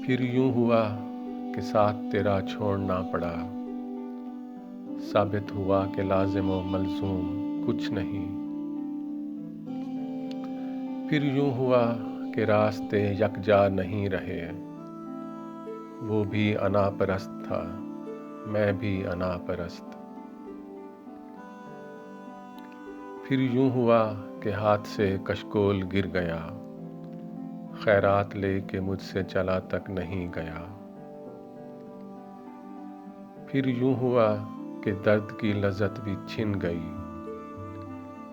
پھر یوں ہوا کہ ساتھ تیرا چھوڑنا پڑا، ثابت ہوا کہ لازم و ملزوم کچھ نہیں۔ پھر یوں ہوا کہ راستے یکجا نہیں رہے، وہ بھی انا پرست تھا، میں بھی انا پرست۔ پھر یوں ہوا کہ ہاتھ سے کشکول گر گیا، خیرات لے کے مجھ سے چلا تک نہیں گیا۔ پھر یوں ہوا کہ درد کی لذت بھی چھن گئی،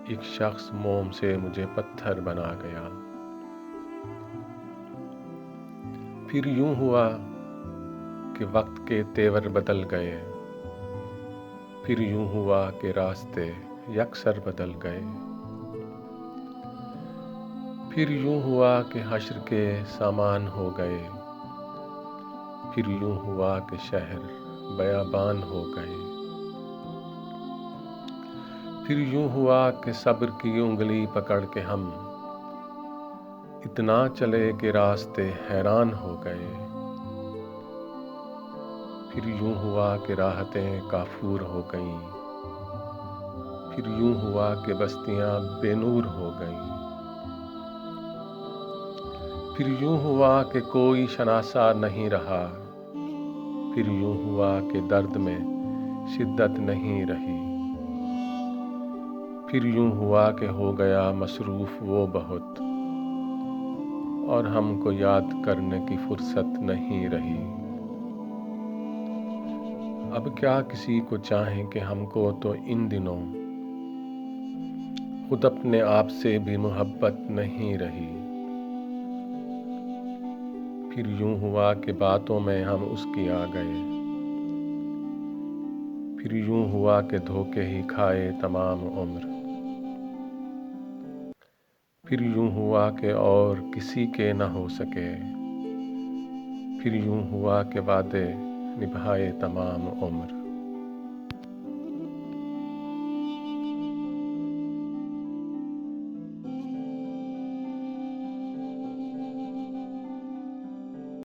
ایک شخص موم سے مجھے پتھر بنا گیا۔ پھر یوں ہوا کہ وقت کے تیور بدل گئے، پھر یوں ہوا کہ راستے یکسر بدل گئے۔ پھر یوں ہوا کہ حشر کے سامان ہو گئے، پھر یوں ہوا کہ شہر بیابان ہو گئے۔ پھر یوں ہوا کہ صبر کی انگلی پکڑ کے ہم اتنا چلے کہ راستے حیران ہو گئے۔ پھر یوں ہوا کہ راحتیں کافور ہو گئیں، پھر یوں ہوا کہ بستیاں بے نور ہو گئیں۔ پھر یوں ہوا کہ کوئی شناسا نہیں رہا، پھر یوں ہوا کہ درد میں شدت نہیں رہی۔ پھر یوں ہوا کہ ہو گیا مصروف وہ بہت، اور ہم کو یاد کرنے کی فرصت نہیں رہی۔ اب کیا کسی کو چاہیں کہ ہم کو تو ان دنوں خود اپنے آپ سے بھی محبت نہیں رہی۔ پھر یوں ہوا کہ باتوں میں ہم اس کی آ گئے، پھر یوں ہوا کہ دھوکے ہی کھائے تمام عمر۔ پھر یوں ہوا کہ اور کسی کے نہ ہو سکے، پھر یوں ہوا کہ وعدے نبھائے تمام عمر۔